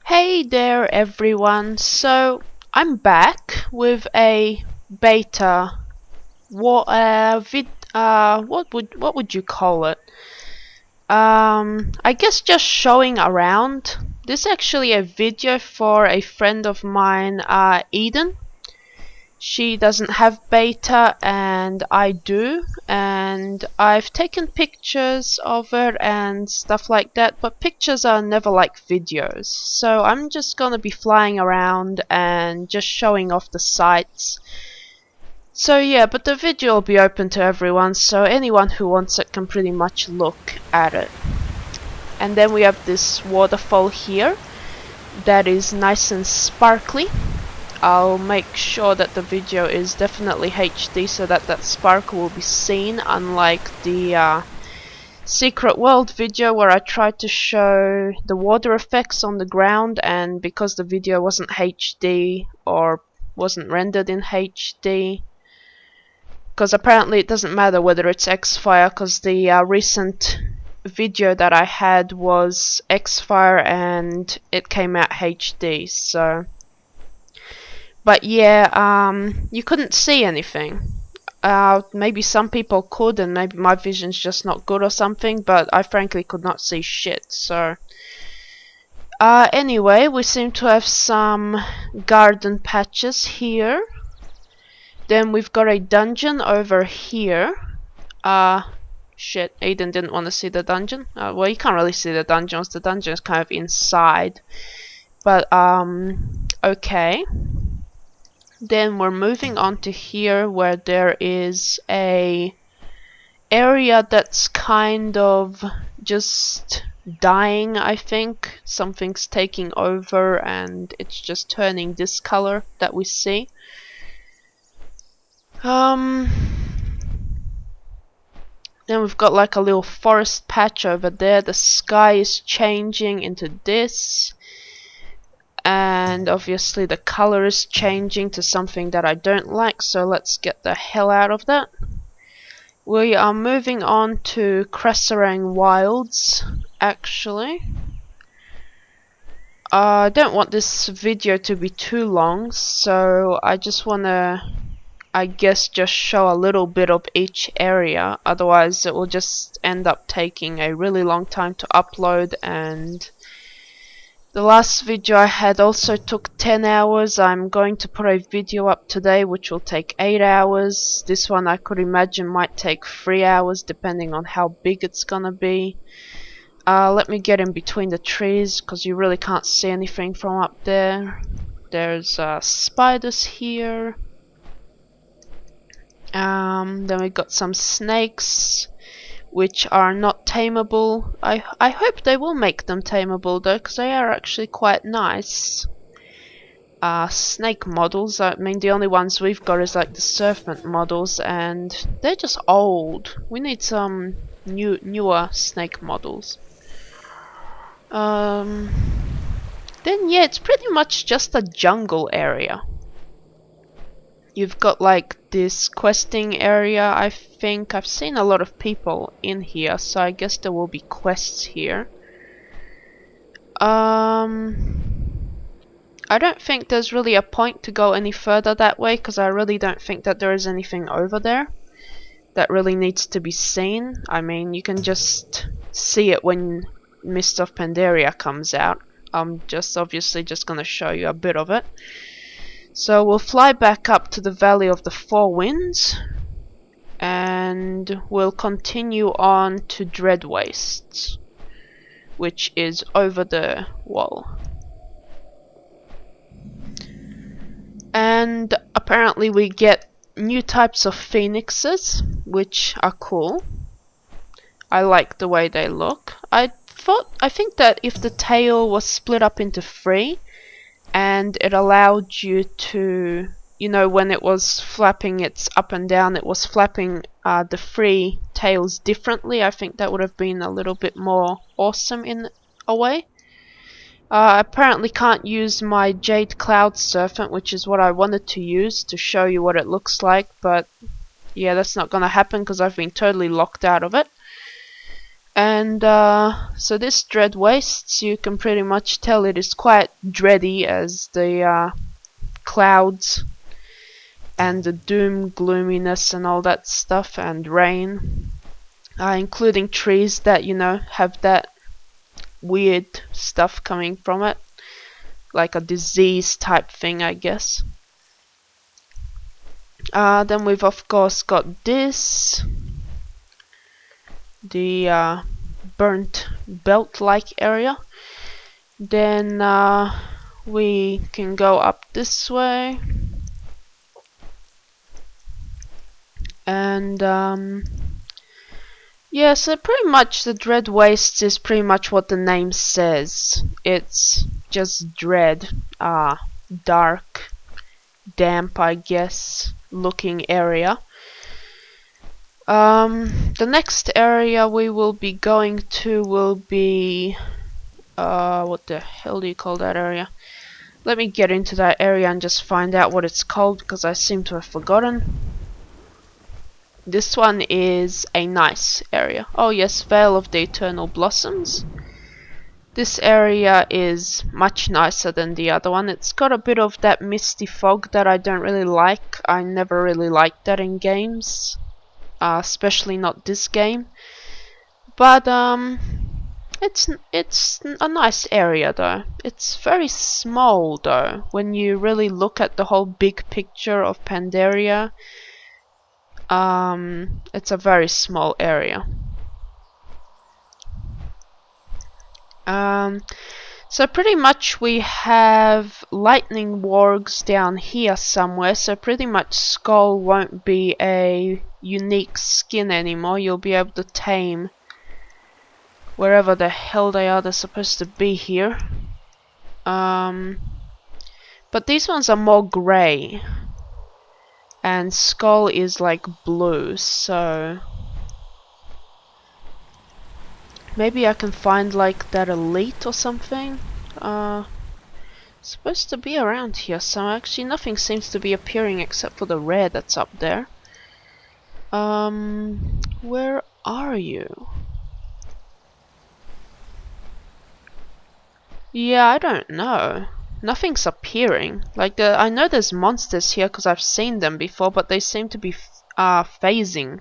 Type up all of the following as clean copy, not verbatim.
Hey there everyone, so I'm back with a beta what would you call it? I guess just showing around. This is actually a video for a friend of mine, Eden. She doesn't have beta and I do, and I've taken pictures of it and stuff like that, but pictures are never like videos. So I'm just gonna be flying around and just showing off the sights. So yeah, but the video will be open to everyone, so anyone who wants it can pretty much look at it. And then we have this waterfall here that is nice and sparkly. I'll make sure that the video is definitely HD so that that sparkle will be seen, unlike the Secret World video where I tried to show the water effects on the ground, and because the video wasn't HD or wasn't rendered in HD, because apparently it doesn't matter whether it's Xfire, because the recent video that I had was Xfire and it came out HD, so... But yeah, you couldn't see anything. Maybe some people could, and maybe my vision's just not good or something, but I frankly could not see shit, so... Anyway, we seem to have some garden patches here. Then we've got a dungeon over here. Shit, Aiden didn't want to see the dungeon. Well, you can't really see the dungeons. The dungeon is kind of inside. But, okay. Then we're moving on to here where there is a area that's kind of just dying, I think. Something's taking over and it's just turning this color that we see. Then we've got like a little forest patch over there. The sky is changing into this. And obviously the color is changing to something that I don't like, so let's get the hell out of that. We are moving on to Cresserang Wilds, actually. I don't want this video to be too long, so I just wanna, I guess, just show a little bit of each area, otherwise it will just end up taking a really long time to upload, and the last video I had also took 10 hours. I'm going to put a video up today which will take 8 hours. This one I could imagine might take 3 hours depending on how big it's gonna be. Let me get in between the trees because you really can't see anything from up there. There's spiders here. Then we got some snakes, which are not tameable. I hope they will make them tameable though, because they are actually quite nice. Snake models, I mean the only ones we've got is like the serpent models, and they're just old. We need some newer snake models. Then yeah, it's pretty much just a jungle area. You've got like this questing area. I think I've seen a lot of people in here, so I guess there will be quests here. I don't think there's really a point to go any further that way, because I really don't think that there is anything over there that really needs to be seen. I mean, you can just see it when Mist of Pandaria comes out. I'm just obviously just gonna show you a bit of it. So we'll fly back up to the Valley of the Four Winds, and we'll continue on to Dread Wastes, which is over the wall. And apparently we get new types of phoenixes, which are cool. I like the way they look. I think that if the tail was split up into 3, and it allowed you to, you know, when it was flapping its up and down, it was flapping the 3 tails differently. I think that would have been a little bit more awesome in a way. I apparently can't use my Jade Cloud Serpent, which is what I wanted to use to show you what it looks like, but yeah, that's not gonna happen because I've been totally locked out of it. And so this dread wastes, you can pretty much tell it is quite dready, as the clouds and the doom gloominess and all that stuff, and rain, including trees that, you know, have that weird stuff coming from it, like a disease type thing, I guess. Then we've of course got this, the burnt belt-like area. Then we can go up this way, and yeah, so pretty much the Dread Wastes is pretty much what the name says. It's just dread, dark, damp, I guess, looking area. The next area we will be going to will be, what the hell do you call that area? Let me get into that area and just find out what it's called, because I seem to have forgotten. This one is a nice area. Oh yes, Vale of the Eternal Blossoms. This area is much nicer than the other one. It's got a bit of that misty fog that I don't really like. I never really liked that in games, especially not this game. But it's a nice area though. It's very small though. When you really look at the whole big picture of Pandaria, it's a very small area. So pretty much we have lightning wargs down here somewhere, so pretty much Skull won't be a unique skin anymore. You'll be able to tame wherever the hell they are. They're supposed to be here. But these ones are more grey, and Skull is like blue, so maybe I can find like that elite or something. Supposed to be around here, so actually nothing seems to be appearing except for the rare that's up there. Where are you? Yeah, I don't know. Nothing's appearing. Like, I know there's monsters here because I've seen them before, but they seem to be phasing.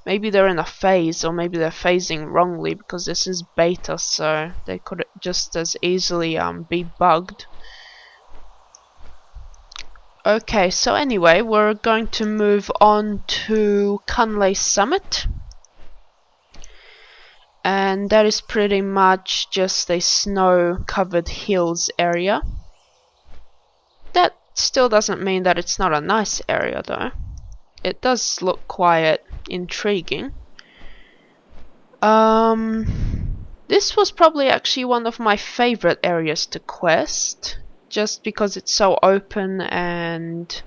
Maybe they're in a phase, or maybe they're phasing wrongly, because this is beta, so they could just as easily be bugged. Okay, so anyway, we're going to move on to Kunley Summit. And that is pretty much just a snow-covered hills area. That still doesn't mean that it's not a nice area though. It does look quite intriguing. This was probably actually one of my favorite areas to quest, just because it's so open and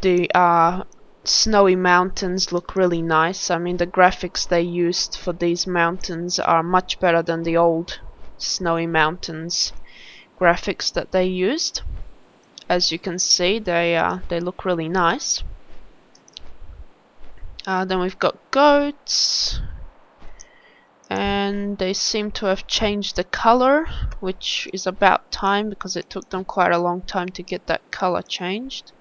the snowy mountains look really nice. I mean, the graphics they used for these mountains are much better than the old snowy mountains graphics that they used. As you can see, they look really nice. Then we've got goats, and they seem to have changed the color, which is about time because it took them quite a long time to get that color changed.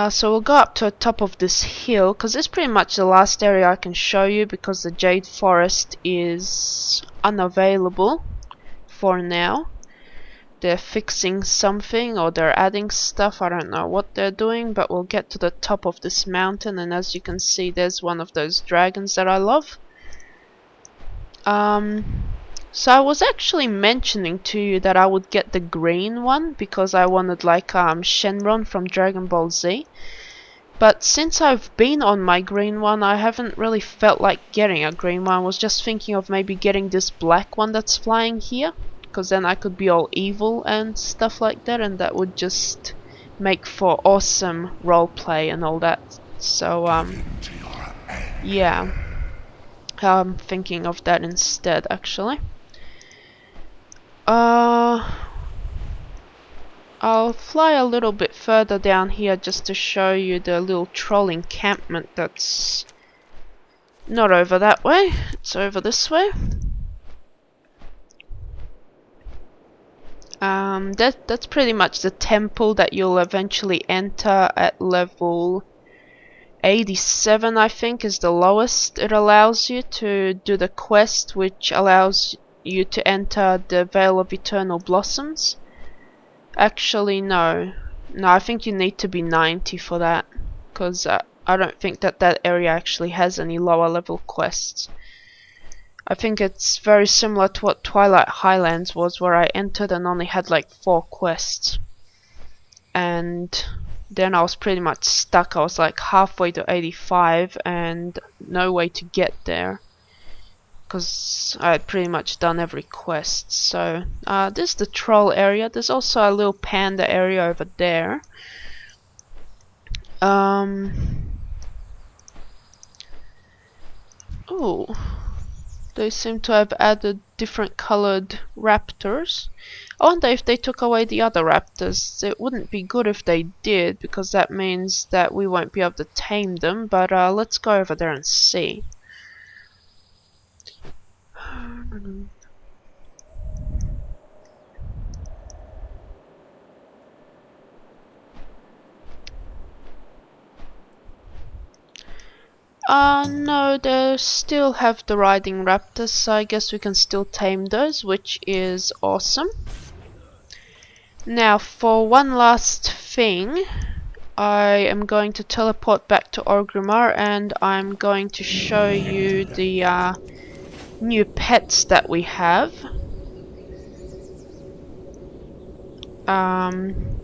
So we'll go up to the top of this hill, because this is pretty much the last area I can show you, because the Jade Forest is unavailable for now. They're fixing something, or they're adding stuff. I don't know what they're doing, but we'll get to the top of this mountain, and as you can see, there's one of those dragons that I love. So I was actually mentioning to you that I would get the green one because I wanted like Shenron from Dragon Ball Z. But since I've been on my green one, I haven't really felt like getting a green one. I was just thinking of maybe getting this black one that's flying here, because then I could be all evil and stuff like that, and that would just make for awesome roleplay and all that. So yeah, I'm thinking of that instead actually. I'll fly a little bit further down here just to show you the little troll encampment that's Not over that way, it's over this way. That's pretty much the temple that you'll eventually enter at level 87, I think, is the lowest it allows you to do the quest, which allows you to enter the Veil of Eternal Blossoms. Actually, no. No, I think you need to be 90 for that, because I don't think that area actually has any lower level quests. I think it's very similar to what Twilight Highlands was, where I entered and only had like 4 quests. And then I was pretty much stuck. I was like halfway to 85 and no way to get there, because I had pretty much done every quest. So this is the troll area. There's also a little panda area over there. Oh, they seem to have added different colored raptors. I wonder if they took away the other raptors. It wouldn't be good if they did, because that means that we won't be able to tame them. But let's go over there and see. No, they still have the riding raptors, so I guess we can still tame those, which is awesome. Now, for one last thing, I am going to teleport back to Orgrimmar, and I'm going to show you the new pets that we have.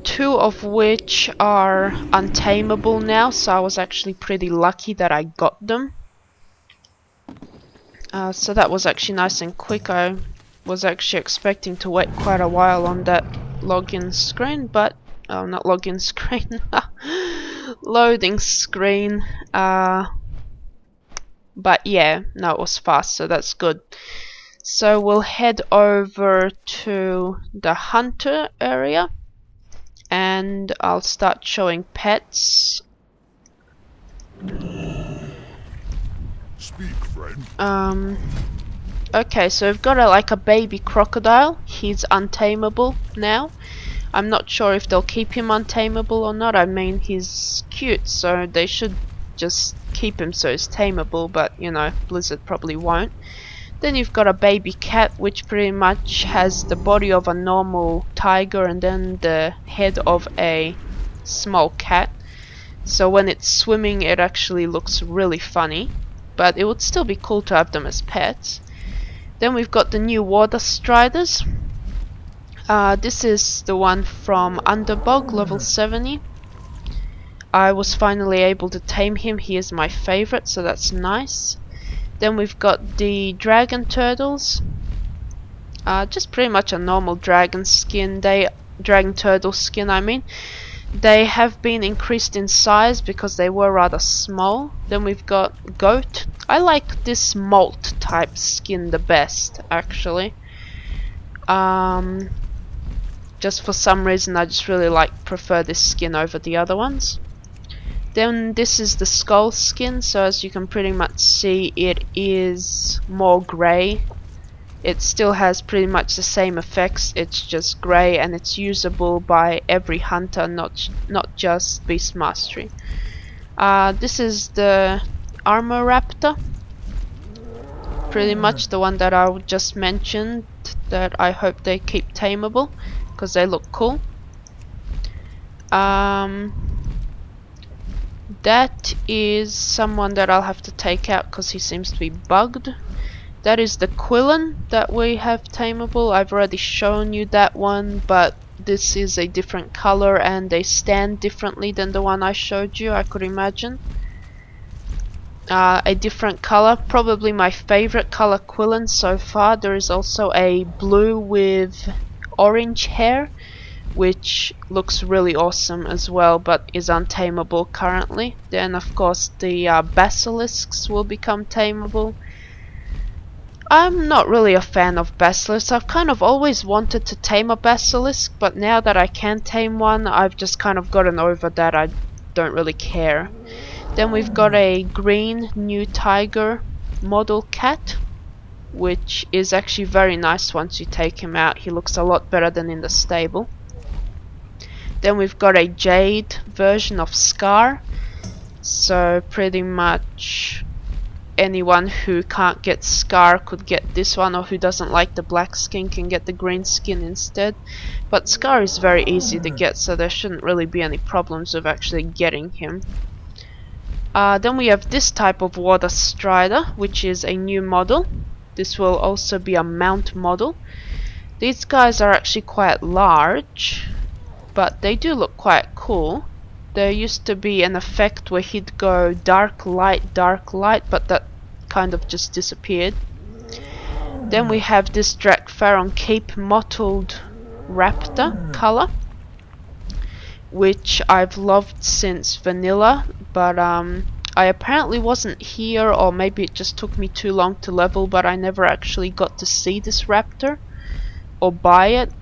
2 of which are untamable now, so I was actually pretty lucky that I got them. So that was actually nice and quick. I was actually expecting to wait quite a while on that login screen, but not login screen, loading screen. But yeah, no, it was fast, so that's good. So we'll head over to the hunter area, and I'll start showing pets. Speak, friend. Okay, so we've got like a baby crocodile. He's untamable now. I'm not sure if they'll keep him untamable or not. I mean, he's cute, so they should just keep him so he's tameable, but you know, Blizzard probably won't. Then you've got a baby cat, which pretty much has the body of a normal tiger and then the head of a small cat. So when it's swimming, it actually looks really funny, but it would still be cool to have them as pets. Then we've got the new water striders. This is the one from Underbog, level 70. I was finally able to tame him. He is my favorite, so that's nice. Then we've got the dragon turtles. Just pretty much a normal dragon skin. Dragon turtle skin, I mean. They have been increased in size because they were rather small. Then we've got goat. I like this molt type skin the best, actually. Just for some reason I just really prefer this skin over the other ones. Then this is the skull skin, so as you can pretty much see, it is more grey. It still has pretty much the same effects, it's just grey, and it's usable by every hunter, not just Beast Mastery. This is the Armor Raptor, pretty much the one that I just mentioned, that I hope they keep tameable, because they look cool. That is someone that I'll have to take out because he seems to be bugged. That is the Quillen that we have tameable. I've already shown you that one, but this is a different color and they stand differently than the one I showed you, I could imagine. A different color, probably my favorite color Quillen so far. There is also a blue with orange hair, which looks really awesome as well, but is untamable currently. Then of course the basilisks will become tameable. I'm not really a fan of basilisks. I've kind of always wanted to tame a basilisk, but now that I can tame one, I've just kind of gotten over that. I don't really care. Then we've got a green new tiger. model cat, which is actually very nice once you take him out. He looks a lot better than in the stable. Then we've got a jade version of Scar, so pretty much anyone who can't get Scar could get this one, or who doesn't like the black skin can get the green skin instead. But Scar is very easy to get, so there shouldn't really be any problems with actually getting him. Then we have this type of water strider, which is a new model. This will also be a mount model. These guys are actually quite large, but they do look quite cool. There used to be an effect where he'd go dark light, but that kind of just disappeared. Then we have this Drakfaron Cape mottled raptor color, which I've loved since vanilla, but I apparently wasn't here, or maybe it just took me too long to level, but I never actually got to see this raptor or buy it.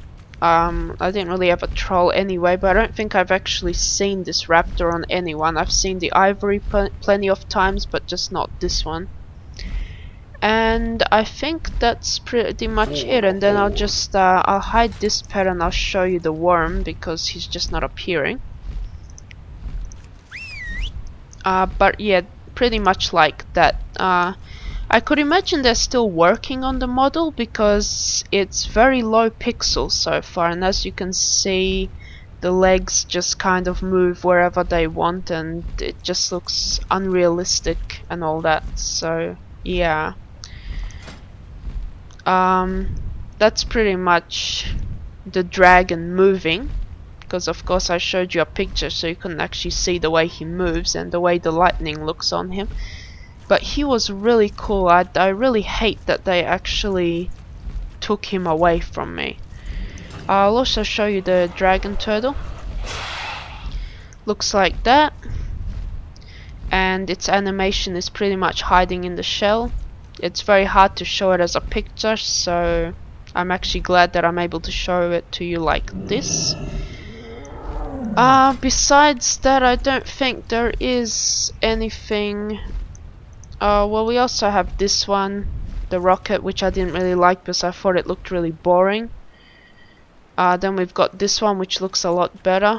I didn't really have a troll anyway, but I don't think I've actually seen this raptor on anyone. I've seen the ivory plenty of times, but just not this one. And I think that's pretty much it. And then I'll just I'll hide this pet and I'll show you the worm, because he's just not appearing. But yeah, pretty much like that. I could imagine they're still working on the model, because it's very low pixels so far, and as you can see, the legs just kind of move wherever they want, and it just looks unrealistic and all that. So yeah, that's pretty much the dragon moving, because of course I showed you a picture so you can actually see the way he moves and the way the lightning looks on him. But he was really cool. I really hate that they actually took him away from me. I'll also show you the dragon turtle. Looks like that. And its animation is pretty much hiding in the shell. It's very hard to show it as a picture, so I'm actually glad that I'm able to show it to you like this. Besides that, I don't think there is anything. Well, we also have this one, the rocket, which I didn't really like because I thought it looked really boring. Then we've got this one, which looks a lot better.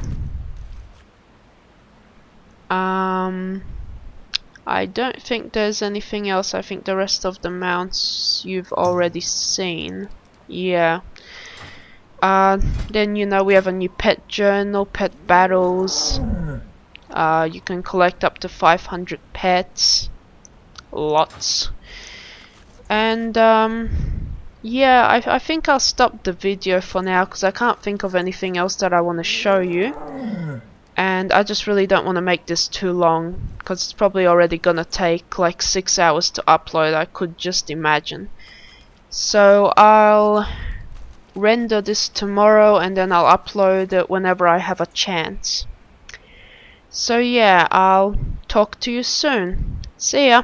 I don't think there's anything else. I think the rest of the mounts you've already seen. Yeah. Then, you know, we have a new pet journal, pet battles. You can collect up to 500 pets. Lots. And yeah, I think I'll stop the video for now, because I can't think of anything else that I want to show you, and I just really don't want to make this too long, because it's probably already gonna take like 6 hours to upload, I could just imagine. So I'll render this tomorrow and then I'll upload it whenever I have a chance. So yeah, I'll talk to you soon. See ya!